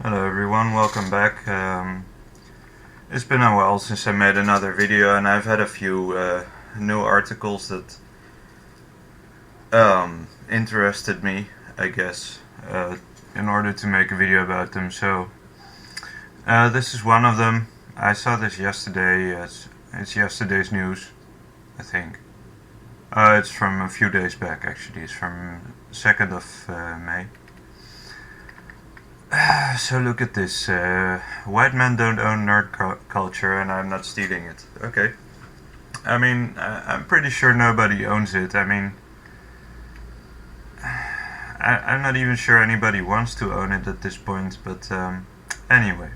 Hello everyone, welcome back. It's been a while since I made another video, and I've had a few new articles that interested me, I guess, in order to make a video about them. So this is one of them. I saw this yesterday. It's yesterday's news, I think. It's from a few days back, actually. It's from 2nd of May. So look at this. White men don't own nerd culture, and I'm not stealing it. Okay. I mean, I'm pretty sure nobody owns it. I mean, I'm not even sure anybody wants to own it at this point, but anyway.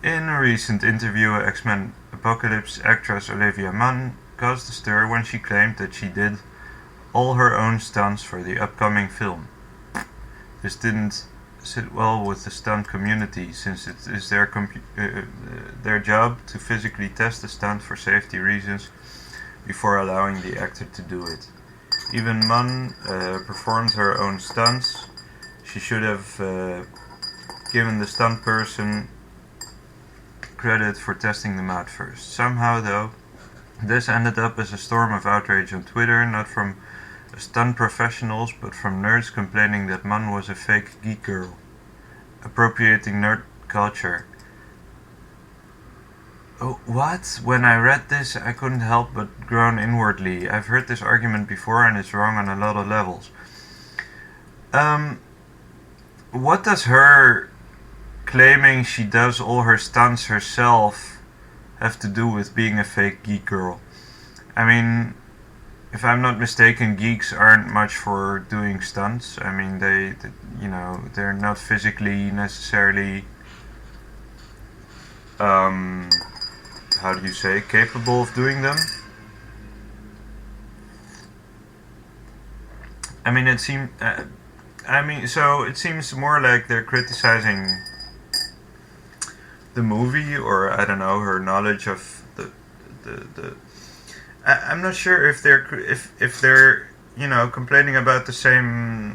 In a recent interview, X-Men Apocalypse actress Olivia Munn caused a stir when she claimed that she did all her own stunts for the upcoming film. This didn't sit well with the stunt community, since it is their job to physically test the stunt for safety reasons before allowing the actor to do it. Even Munn performed her own stunts. She should have given the stunt person credit for testing them out first. Somehow, though, this ended up as a storm of outrage on Twitter, not from stunt professionals, but from nerds complaining that Munn was a fake geek girl, appropriating nerd culture. Oh, what? When I read this, I couldn't help but groan inwardly. I've heard this argument before, and it's wrong on a lot of levels. What does her claiming she does all her stunts herself have to do with being a fake geek girl? I mean, if I'm not mistaken, geeks aren't much for doing stunts. I mean, they're not physically necessarily, how do you say, capable of doing them. I mean, so it seems more like they're criticizing the movie, or I don't know, her knowledge of the I'm not sure if they're complaining about the same,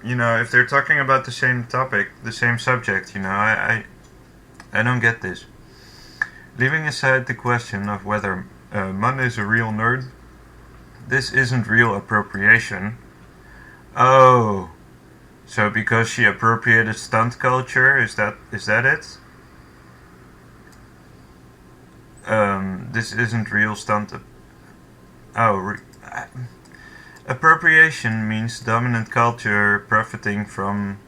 if they're talking about the same topic, the same subject. I don't get this. Leaving aside the question of whether Munn is a real nerd, this isn't real appropriation. Oh, so because she appropriated stunt culture, is that it? This isn't real stunt. Appropriation means dominant culture profiting from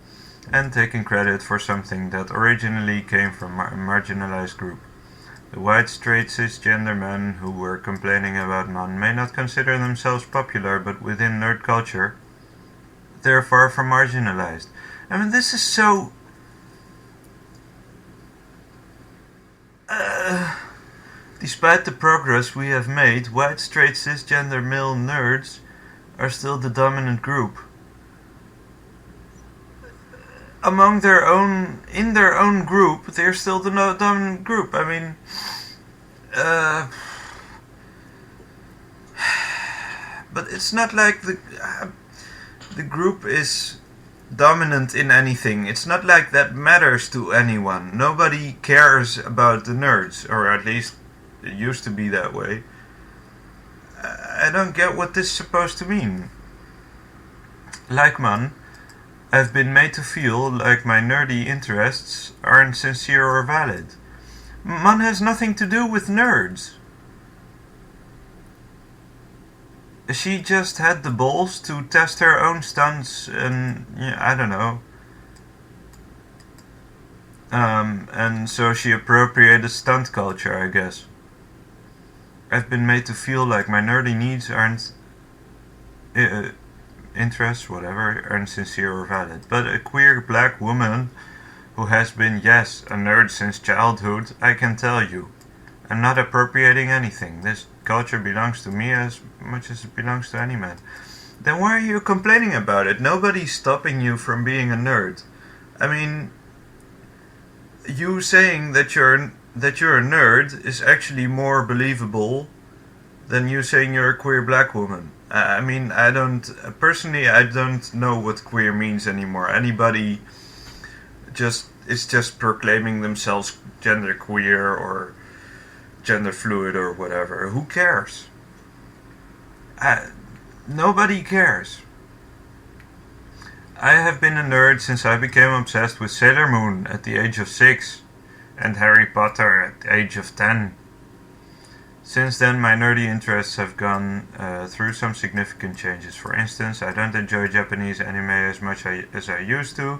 and taking credit for something that originally came from a marginalized group. The white, straight, cisgender men who were complaining about Munn may not consider themselves popular, but within nerd culture, they're far from marginalized. I mean, this is so... Despite the progress we have made, white, straight, cisgender male nerds are still the dominant group. In their own group, they're still the dominant group. I mean, but it's not like the group is dominant in anything. It's not like that matters to anyone. Nobody cares about the nerds, or at least it used to be that way. I don't get what this is supposed to mean. Like Munn, I've been made to feel like my nerdy interests aren't sincere or valid. Munn has nothing to do with nerds. She just had the balls to test her own stunts, and I don't know. And so she appropriated stunt culture, I guess. I've been made to feel like my nerdy needs aren't interests, whatever, aren't sincere or valid. But a queer black woman who has been, yes, a nerd since childhood, I can tell you, I'm not appropriating anything. This culture belongs to me as much as it belongs to any man. Then why are you complaining about it? Nobody's stopping you from being a nerd. I mean, you saying that you're a nerd is actually more believable than you saying you're a queer black woman. I mean, I don't personally. I don't know what queer means anymore. Anybody just proclaiming themselves gender queer or gender fluid or whatever. Who cares? Nobody cares. I have been a nerd since I became obsessed with Sailor Moon at the age of 6 and Harry Potter at the age of 10. Since then, my nerdy interests have gone through some significant changes. For instance, I don't enjoy Japanese anime as much as I used to,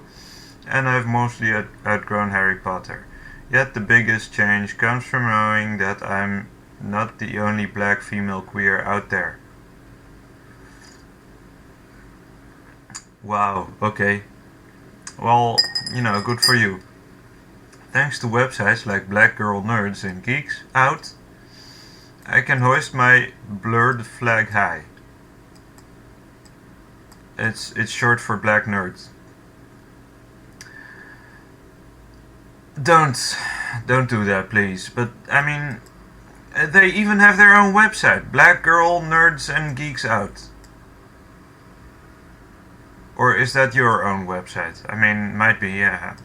and I've mostly outgrown Harry Potter. Yet the biggest change comes from knowing that I'm not the only black female queer out there. Wow, okay. Well, good for you. Thanks to websites like Black Girl Nerds and Geeks Out, I can hoist my blurred flag high. It's short for black nerds. Don't do that, please. But I mean, they even have their own website, Black Girl Nerds and Geeks Out. Or is that your own website? I mean, might be, yeah.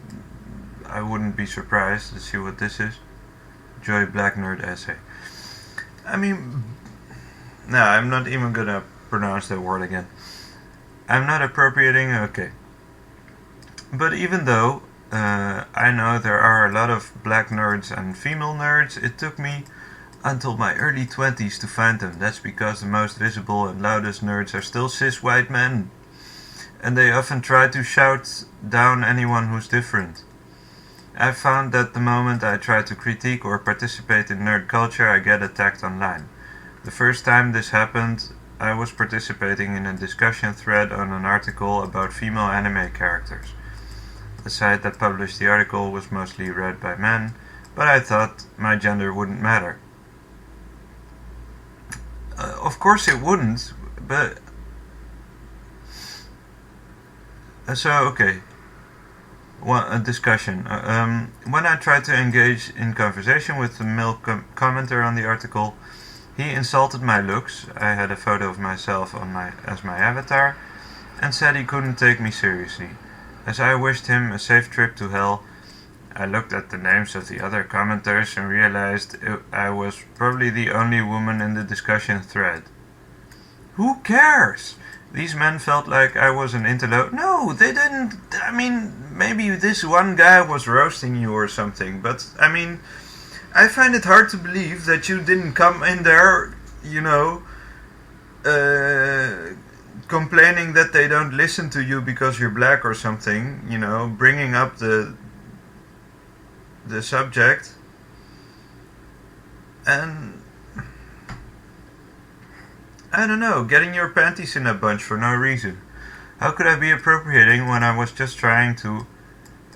I wouldn't be surprised to see what this is. Joy Black Nerd Essay. I mean, no, I'm not even gonna pronounce that word again. I'm not appropriating, okay. But even though I know there are a lot of black nerds and female nerds, it took me until my early 20s to find them. That's because the most visible and loudest nerds are still cis white men. And they often try to shout down anyone who's different. I've found that the moment I try to critique or participate in nerd culture, I get attacked online. The first time this happened, I was participating in a discussion thread on an article about female anime characters. The site that published the article was mostly read by men, but I thought my gender wouldn't matter. Of course it wouldn't, but... okay. A discussion. When I tried to engage in conversation with the male commenter on the article, he insulted my looks. I had a photo of myself as my avatar, and said he couldn't take me seriously. As I wished him a safe trip to hell, I looked at the names of the other commenters and realized I was probably the only woman in the discussion thread. Who cares? These men felt like I was an interloper. No, they didn't. I mean, maybe this one guy was roasting you or something, but I mean, I find it hard to believe that you didn't come in there, complaining that they don't listen to you because you're black or something, bringing up the subject. And I don't know, getting your panties in a bunch for no reason. How could I be appropriating when I was just trying to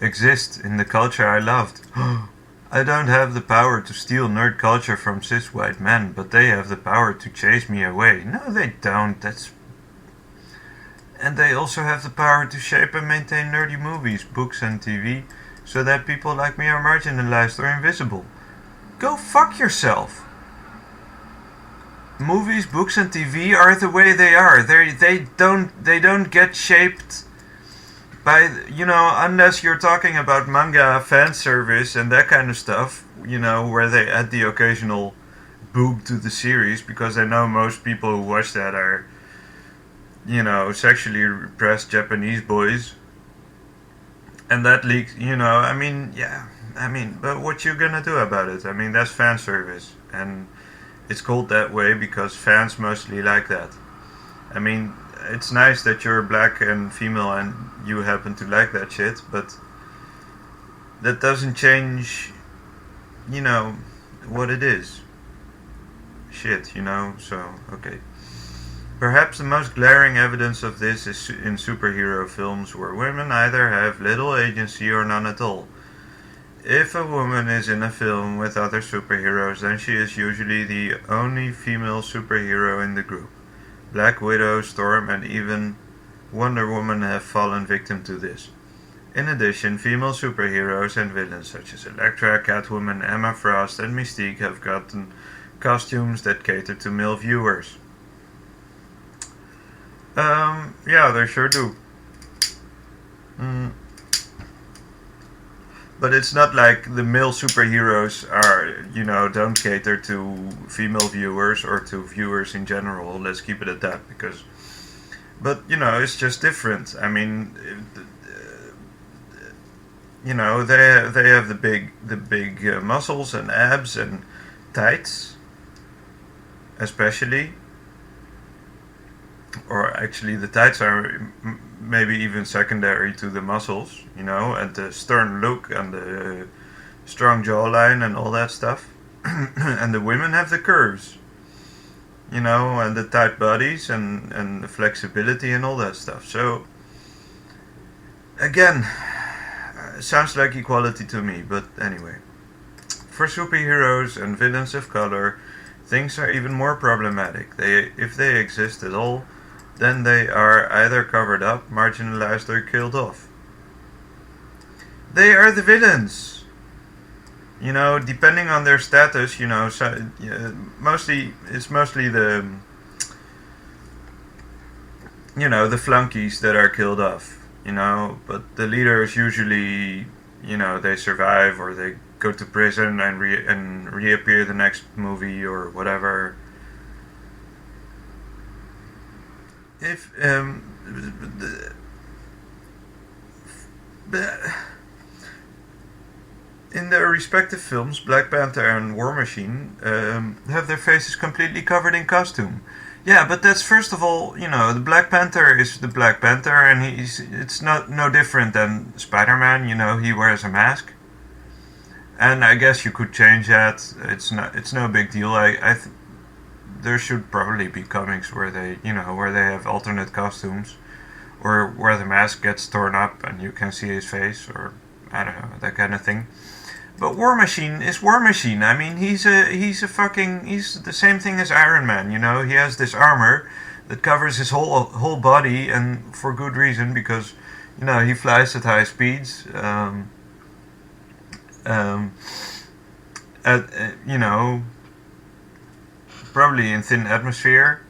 exist in the culture I loved? I don't have the power to steal nerd culture from cis white men, but they have the power to chase me away. No, they don't. And they also have the power to shape and maintain nerdy movies, books and TV, so that people like me are marginalized or invisible. Go fuck yourself. Movies, books, and TV are the way they are. They don't get shaped by, unless you're talking about manga fan service and that kind of stuff, where they add the occasional boob to the series, because I know most people who watch that are, sexually repressed Japanese boys. And that leaks, but what you gonna do about it? I mean, that's fan service, and it's called that way because fans mostly like that. I mean, it's nice that you're black and female and you happen to like that shit, but that doesn't change, what it is. Shit, so, okay. Perhaps the most glaring evidence of this is in superhero films where women either have little agency or none at all. If a woman is in a film with other superheroes, then she is usually the only female superhero in the group. Black Widow, Storm, and even Wonder Woman have fallen victim to this. In addition, female superheroes and villains such as Elektra, Catwoman, Emma Frost, and Mystique have gotten costumes that cater to male viewers. Yeah, they sure do. Mm. But it's not like the male superheroes are, don't cater to female viewers or to viewers in general. Let's keep it at that, because, but it's just different. I mean, they have the big muscles and abs and tights, especially, or actually the tights are maybe even secondary to the muscles, and the stern look and the strong jawline and all that stuff. And the women have the curves, and the tight bodies and the flexibility and all that stuff. So again, sounds like equality to me, but anyway. For superheroes and villains of color, things are even more problematic. If they exist at all, then they are either covered up, marginalized, or killed off. They are the villains. Depending on their status, it's mostly the flunkies that are killed off. But the leaders usually, they survive, or they go to prison and reappear the next movie or whatever. If in their respective films, Black Panther and War Machine have their faces completely covered in costume. Yeah, but that's, first of all, the Black Panther is the Black Panther, and it's not no different than Spider-Man. He wears a mask, and I guess you could change that. It's no big deal. There should probably be comics where they have alternate costumes, or where the mask gets torn up and you can see his face, or I don't know, that kind of thing. But War Machine is War Machine. I mean, he's the same thing as Iron Man. He has this armor that covers his whole body, and for good reason, because he flies at high speeds. Probably in thin atmosphere.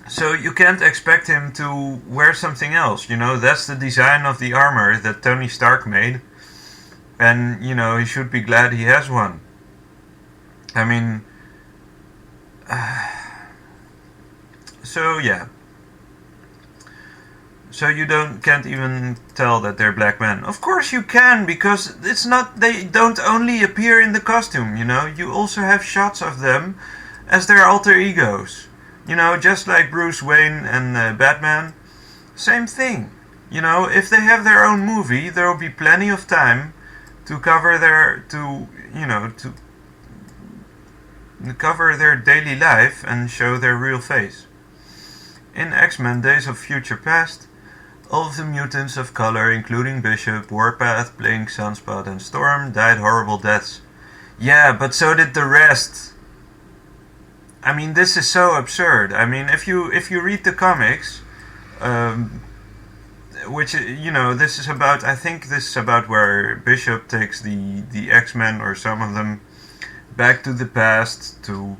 So you can't expect him to wear something else. That's the design of the armor that Tony Stark made, and he should be glad he has one. I mean, so yeah. So you can't even tell that they're black men. Of course you can, because they don't only appear in the costume, You also have shots of them as their alter egos. Just like Bruce Wayne and Batman. Same thing. If they have their own movie, there will be plenty of time to cover their daily life and show their real face. In X-Men Days of Future Past, all of the mutants of color, including Bishop, Warpath, Blink, Sunspot, and Storm, died horrible deaths. Yeah, but so did the rest. I mean, this is so absurd. I mean, if you read the comics, which this is about. I think this is about where Bishop takes the X-Men, or some of them, back to the past to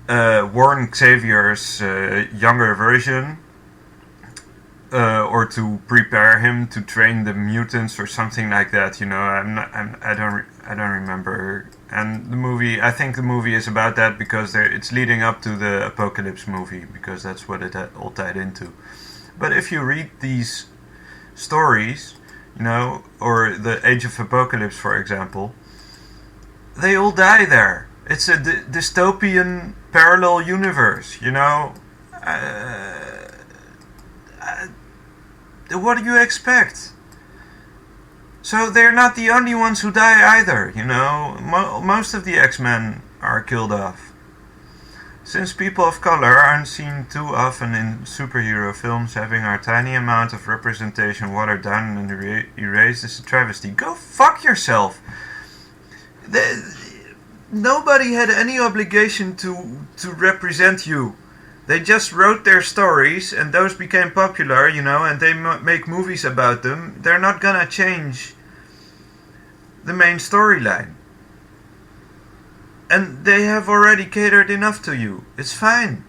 warn Xavier's younger version. Or to prepare him to train the mutants or something like that. I don't remember. And the movie, I think the movie is about that, because it's leading up to the Apocalypse movie, because that's what it all tied into. But if you read these stories, or the Age of Apocalypse, for example, they all die there. It's a dystopian parallel universe. What do you expect? So they're not the only ones who die either, Most of the X-Men are killed off. Since people of color aren't seen too often in superhero films, having our tiny amount of representation watered down and erased is a travesty. Go fuck yourself! Nobody had any obligation to represent you. They just wrote their stories, and those became popular, and they make movies about them. They're not gonna change the main storyline. And they have already catered enough to you. It's fine.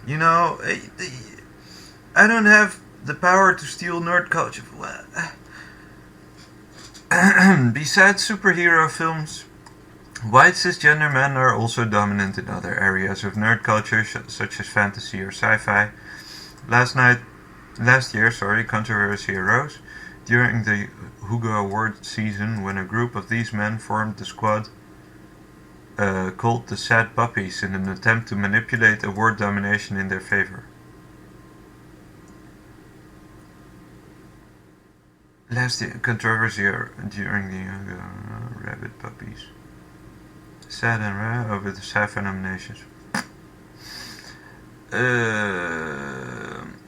You know, I don't have the power to steal nerd culture. Besides superhero films, white cisgender men are also dominant in other areas of nerd culture, such as fantasy or sci-fi. Last year, controversy arose during the Hugo Award season when a group of these men formed the squad called the Sad Puppies in an attempt to manipulate award domination in their favor. Last year, controversy during the Rabbit Puppies. Sad and rare over the sci-fi nominations.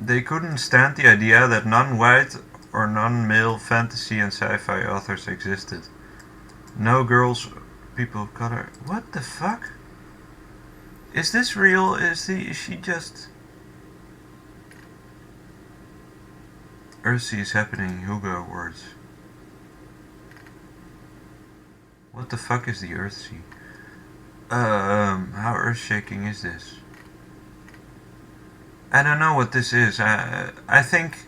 They couldn't stand the idea that non-white or non-male fantasy and sci-fi authors existed. No girls, people of color. What the fuck? Is this real? Is she just... Earthsea is happening, Hugo Awards. What the fuck is the Earthsea? How earth-shaking is this? I don't know what this is. I think...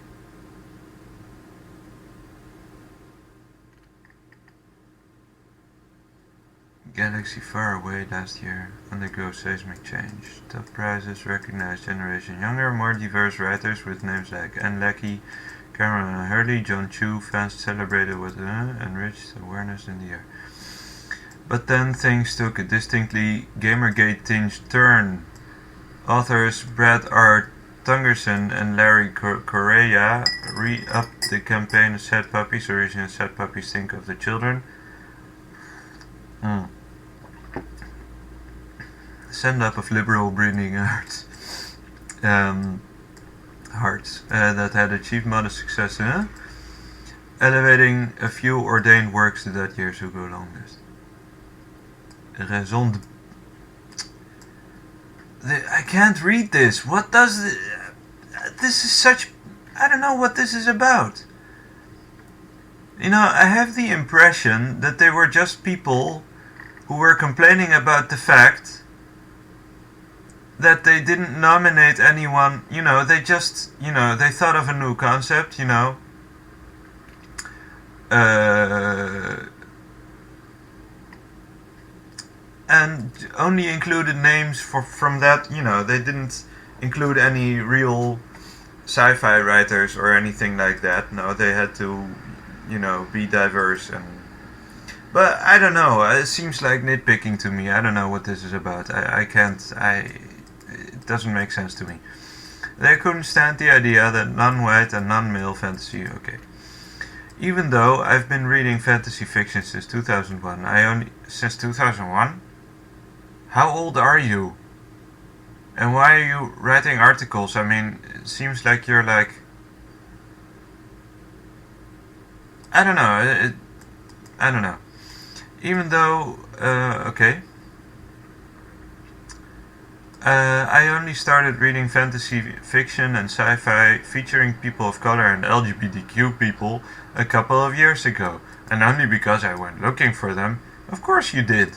Galaxy far away last year undergoes seismic change. Top prizes recognize generation younger, more diverse writers with names like Anne Leckie, Cameron Hurley, John Chu. Fans celebrated with enriched awareness in the air. But then things took a distinctly Gamergate-tinged turn. Authors Brad R. Tungerson and Larry Correia re-upped the campaign of Sad Puppies. Originally, Sad Puppies think of the children. Send up of liberal breeding hearts that had achieved modest success, elevating a few ordained works to that year's Hugo longlist. Raison I can't read this. What does this is such... I don't know what this is about. You know, I have the impression that they were just people who were complaining about the fact that they didn't nominate anyone. You know, they just, they thought of a new concept, and only included names from that. They didn't include any real sci-fi writers or anything like that. No, they had to, be diverse. But I don't know, it seems like nitpicking to me. I don't know what this is about. It doesn't make sense to me. They couldn't stand the idea that non-white and non-male fantasy, even though I've been reading fantasy fiction since 2001. Since 2001? How old are you? And why are you writing articles? I mean, it seems like you're like... I don't know. I don't know. Even though... I only started reading fantasy fiction and sci-fi featuring people of color and LGBTQ people a couple of years ago. And only because I went looking for them. Of course you did.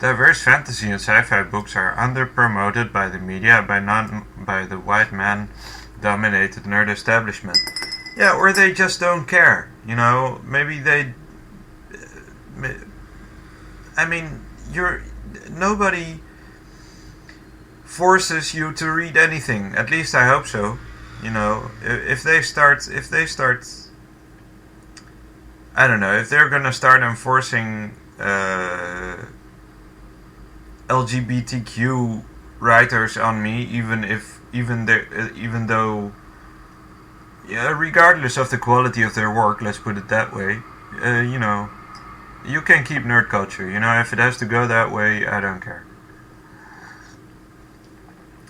Diverse fantasy and sci-fi books are under-promoted by the media by the white man-dominated nerd establishment. Yeah, or they just don't care. Maybe they... I mean, nobody forces you to read anything. At least I hope so. If they start... I don't know, if they're gonna start enforcing... LGBTQ writers on me, even though regardless of the quality of their work, let's put it that way, you can keep nerd culture. If it has to go that way, I don't care.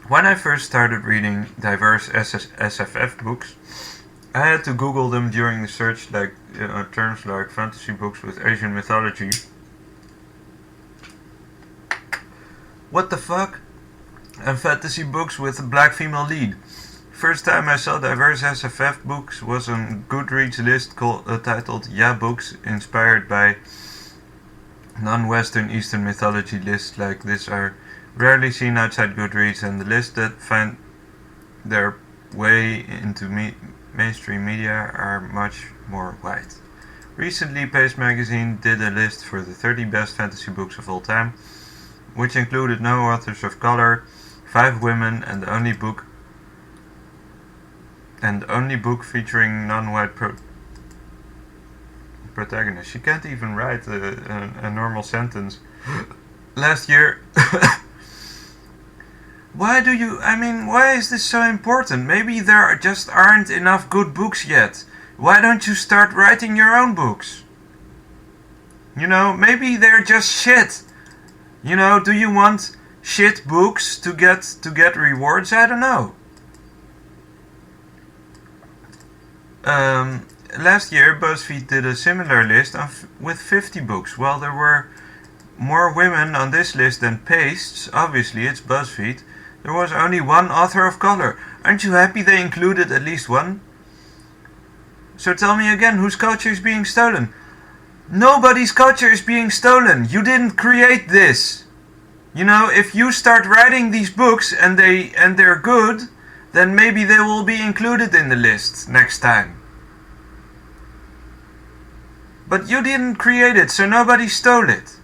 When I first started reading diverse SFF books, I had to Google them during the search, terms like fantasy books with Asian mythology. What the fuck? And fantasy books with a black female lead. First time I saw diverse SFF books was on Goodreads list titled Yeah Books, inspired by Non-Western Eastern mythology lists like this are rarely seen outside Goodreads, and the lists that find their way into mainstream media are much more white. Recently, Pace Magazine did a list for the 30 best fantasy books of all time, which included no authors of color, 5 women, and the only book featuring non-white protagonist. She can't even write a normal sentence. Last year. Why is this so important? Maybe there just aren't enough good books yet. Why don't you start writing your own books? Maybe they're just shit. Do you want shit books to get rewards? I don't know. Last year, BuzzFeed did a similar list with 50 books. While there were more women on this list than pastes, obviously it's BuzzFeed, there was only one author of color. Aren't you happy they included at least one? So tell me again, whose culture is being stolen? Nobody's culture is being stolen. You didn't create this. If you start writing these books and they're good, then maybe they will be included in the list next time. But you didn't create it, so nobody stole it.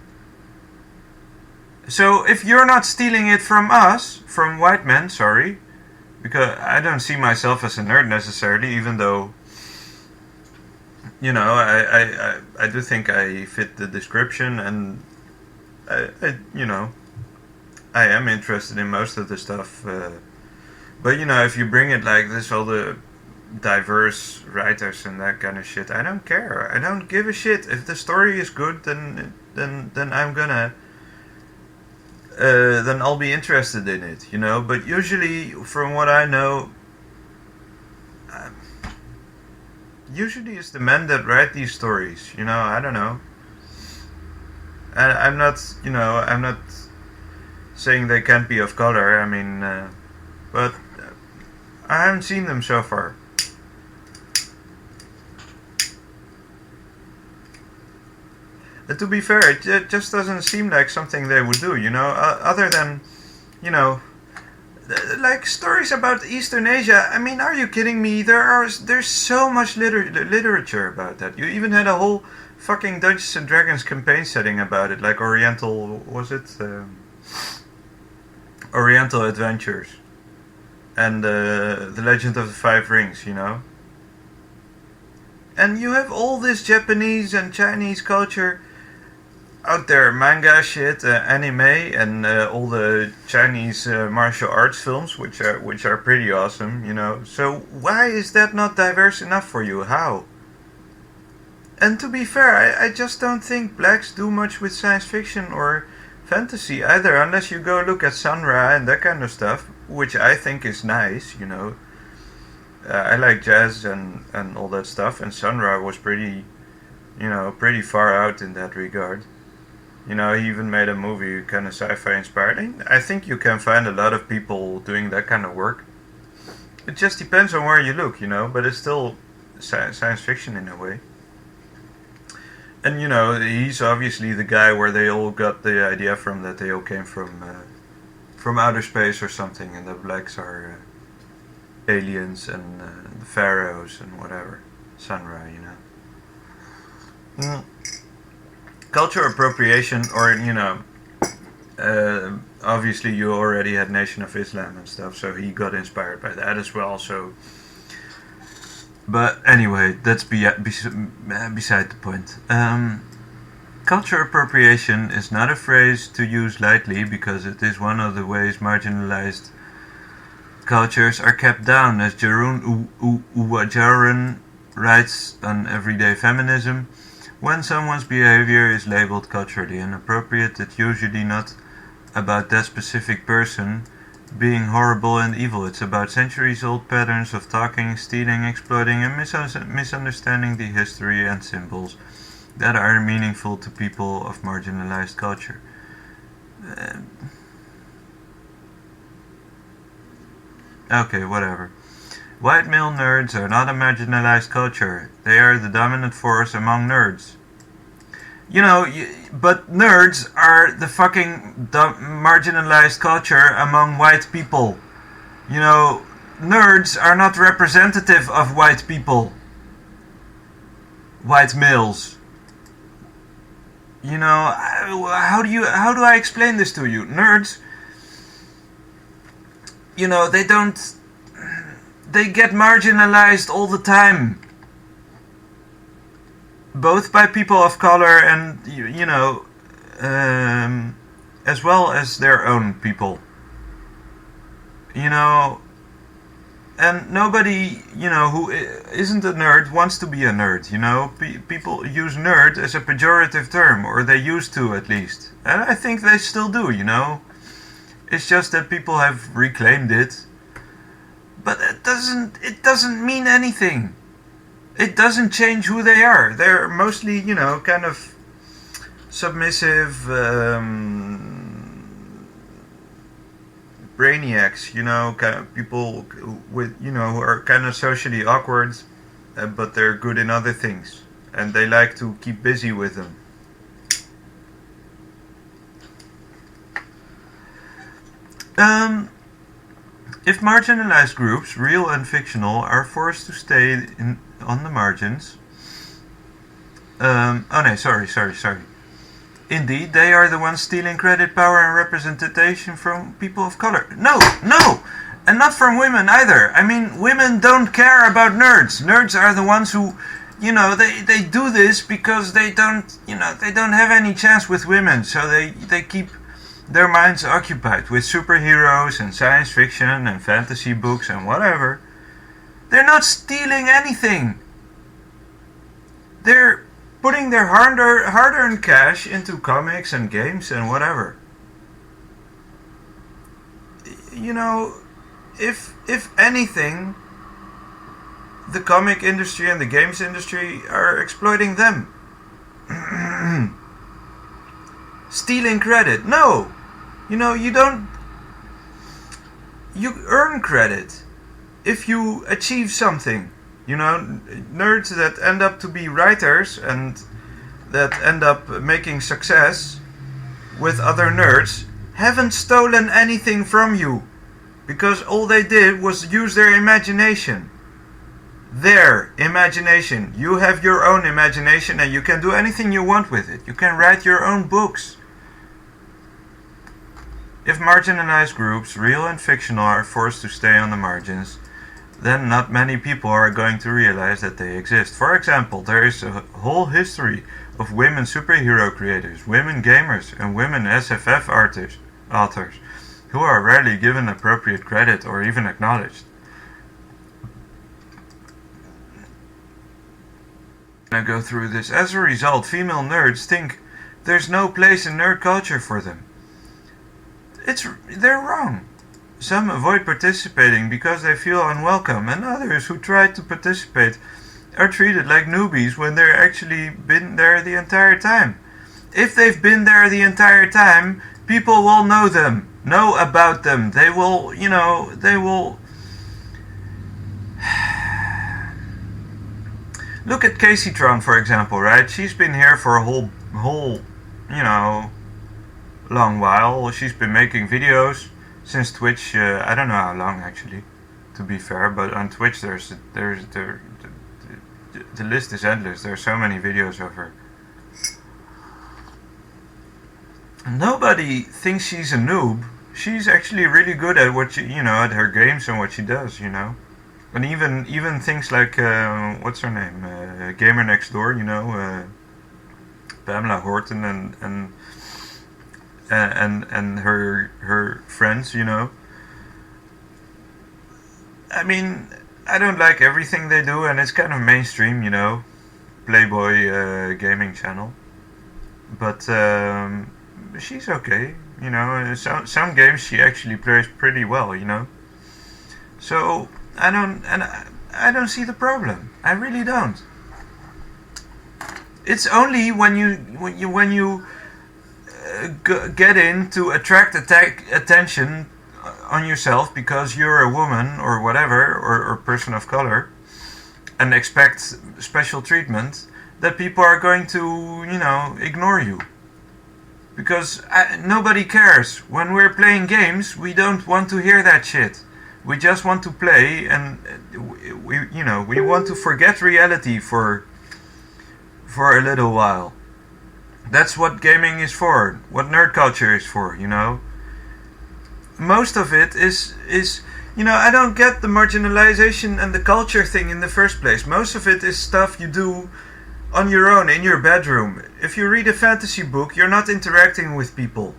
So if you're not stealing it from us, from white men, sorry, because I don't see myself as a nerd necessarily, even though, I do think I fit the description, and I am interested in most of the stuff. But if you bring it like this, all the diverse writers and that kind of shit, I don't care. I don't give a shit. If the story is good, then I'm gonna then I'll be interested in it, But usually, from what I know, usually it's the men that write these stories. I don't know. And I'm not saying they can't be of color. But I haven't seen them so far. And to be fair, it just doesn't seem like something they would do, other than, like stories about Eastern Asia. Are you kidding me? There's so much literature about that. You even had a whole fucking Dungeons and Dragons campaign setting about it, like Oriental Adventures, and The Legend of the Five Rings, And you have all this Japanese and Chinese culture out there, manga shit, anime, and all the Chinese martial arts films, which are pretty awesome, So why is that not diverse enough for you? How? And to be fair, I just don't think blacks do much with science fiction or fantasy either, unless you go look at Sun Ra and that kind of stuff, which I think is nice, I like jazz and all that stuff, and Sun Ra was pretty far out in that regard. He even made a movie kind of sci-fi inspired. I think you can find a lot of people doing that kind of work. It just depends on where you look, but it's still science fiction in a way. And he's obviously the guy where they all got the idea from, that they all came from outer space or something, and the blacks are aliens, and the pharaohs and whatever. Sun Ra, Culture appropriation, or obviously you already had Nation of Islam and stuff, so he got inspired by that as well. So, but anyway, that's beside the point. Culture appropriation is not a phrase to use lightly, because it is one of the ways marginalized cultures are kept down, as Jarun Uwajaran writes on Everyday Feminism. When someone's behavior is labeled culturally inappropriate, it's usually not about that specific person being horrible and evil. It's about centuries-old patterns of talking, stealing, exploiting, and misunderstanding the history and symbols that are meaningful to people of marginalized culture. Okay, whatever. White male nerds are not a marginalized culture. They are the dominant force among nerds. But nerds are the fucking marginalized culture among white people. Nerds are not representative of white people. White males. How do I explain this to you? Nerds, they get marginalized all the time. Both by people of color and, as well as their own people. And nobody, who isn't a nerd wants to be a nerd, People use nerd as a pejorative term, or they used to at least. And I think they still do, It's just that people have reclaimed it. But it doesn't mean anything. It doesn't change who they are. They're mostly, kind of submissive brainiacs, kind of people with, who are kind of socially awkward, but they're good in other things, and they like to keep busy with them. If marginalized groups, real and fictional, are forced to stay on the margins... sorry. Indeed, they are the ones stealing credit, power and representation from people of color. No! And not from women either. I mean, women don't care about nerds. Nerds are the ones who, they do this because they don't have any chance with women. So they keep their minds occupied with superheroes and science fiction and fantasy books and whatever. They're not stealing anything. They're putting their hard-earned cash into comics and games and whatever. If anything, the comic industry and the games industry are exploiting them. Stealing credit. No! You earn credit if you achieve something. Nerds that end up to be writers and that end up making success with other nerds haven't stolen anything from you, because all they did was use their imagination. Their imagination. You have your own imagination and you can do anything you want with it. You can write your own books. If marginalized groups, real and fictional, are forced to stay on the margins, then not many people are going to realize that they exist. For example, there is a whole history of women superhero creators, women gamers, and women SFF authors who are rarely given appropriate credit or even acknowledged. I go through this. As a result, female nerds think there's no place in nerd culture for them. They're wrong. Some avoid participating because they feel unwelcome, and others who try to participate are treated like newbies when they're actually been there the entire time. If they've been there the entire time, people will know about them. They will. Look at Casey Tron, for example, right? She's been here for a whole, long while. She's been making videos since Twitch. I don't know how long, actually, to be fair, but on Twitch the list is endless. There are so many videos of her. Nobody thinks she's a noob. She's actually really good at at her games and what she does, And even things like what's her name, Gamer Next Door, Pamela Horton and her friends, I mean, I don't like everything they do, and it's kind of mainstream, Playboy gaming channel. But she's okay, some games she actually plays pretty well, So I don't see the problem. I really don't. It's only when you get in to attract attention on yourself because you're a woman or whatever, or person of color, and expect special treatment, that people are going to, ignore you. Because nobody cares. When we're playing games, we don't want to hear that shit. We just want to play, and we want to forget reality for a little while. That's what gaming is for. What nerd culture is for. Most of it is I don't get the marginalization and the culture thing in the first place. Most of it is stuff you do on your own in your bedroom. If you read a fantasy book, you're not interacting with people.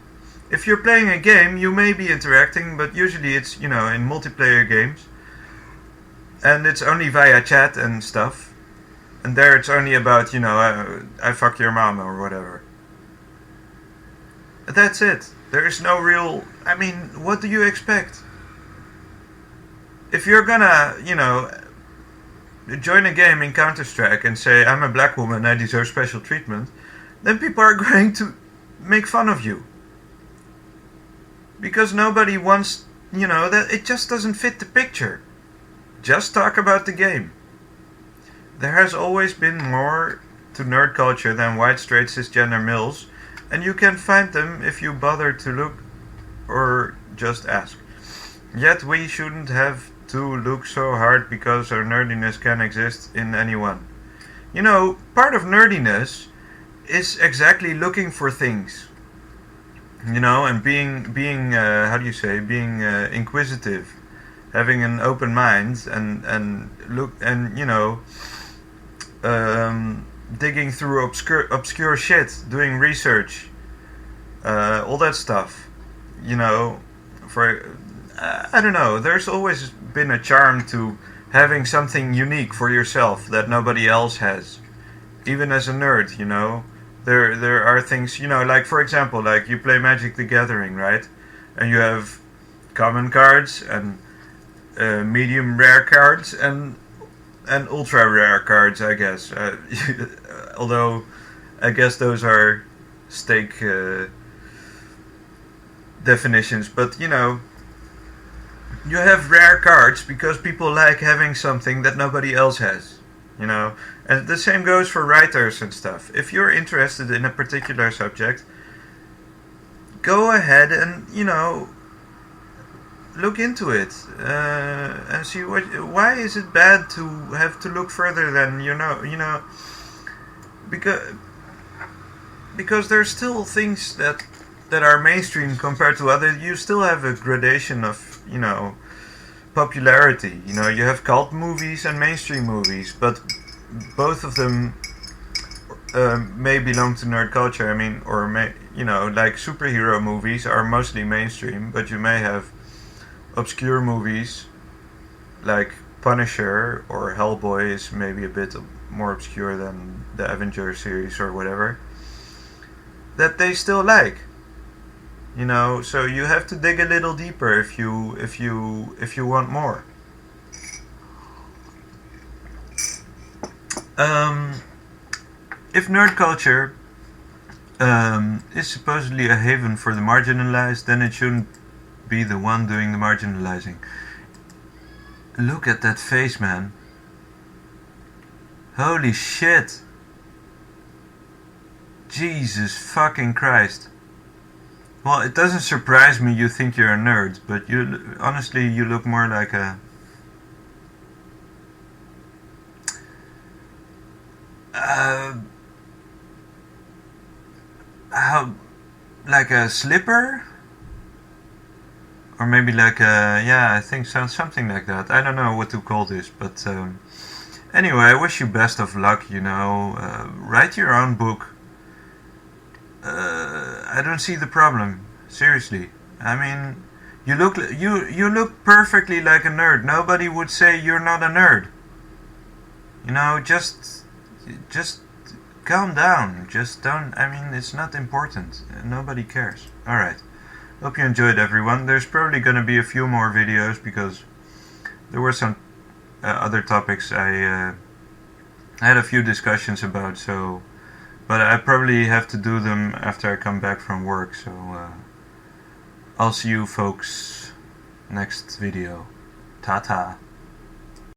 If you're playing a game, you may be interacting, but usually it's, in multiplayer games. And it's only via chat and stuff. And there it's only about, I fuck your mom or whatever. That's it. There is no real... what do you expect? If you're gonna, join a game in Counter-Strike and say, I'm a black woman, I deserve special treatment, then people are going to make fun of you. Because nobody wants, that it just doesn't fit the picture. Just talk about the game. There has always been more to nerd culture than white, straight, cisgender males, and you can find them if you bother to look or just ask. Yet we shouldn't have to look so hard because our nerdiness can exist in anyone. Part of nerdiness is exactly looking for things. And being inquisitive, having an open mind, and look, and digging through obscure shit, doing research, all that stuff. I don't know. There's always been a charm to having something unique for yourself that nobody else has, even as a nerd. There are things, like for example, like you play Magic the Gathering, right? And you have common cards and medium rare cards and ultra rare cards, I guess. Although I guess those are stake definitions, but you have rare cards because people like having something that nobody else has. And the same goes for writers and stuff. If you're interested in a particular subject, go ahead and look into it and see why is it bad to have to look further than because there's still things that are mainstream compared to others. You still have a gradation of popularity. You have cult movies and mainstream movies, but both of them may belong to nerd culture. Like superhero movies are mostly mainstream, but you may have obscure movies like Punisher or Hellboy is maybe a bit more obscure than the Avengers series or whatever, that they still like. So you have to dig a little deeper if you want more. If nerd culture is supposedly a haven for the marginalized, then it shouldn't be the one doing the marginalizing. Look at that face, man. Holy shit. Jesus fucking Christ. Well, it doesn't surprise me you think you're a nerd, but honestly you look more like a... like a slipper? Or maybe like a... yeah, I think something like that. I don't know what to call this, but... anyway, I wish you best of luck, write your own book. I don't see the problem. Seriously. You look perfectly like a nerd. Nobody would say you're not a nerd. Just calm down. Just don't... it's not important. Nobody cares. Alright. Hope you enjoyed, everyone. There's probably gonna be a few more videos because there were some other topics I had a few discussions about, so... But I probably have to do them after I come back from work, so I'll see you folks next video. Ta-ta.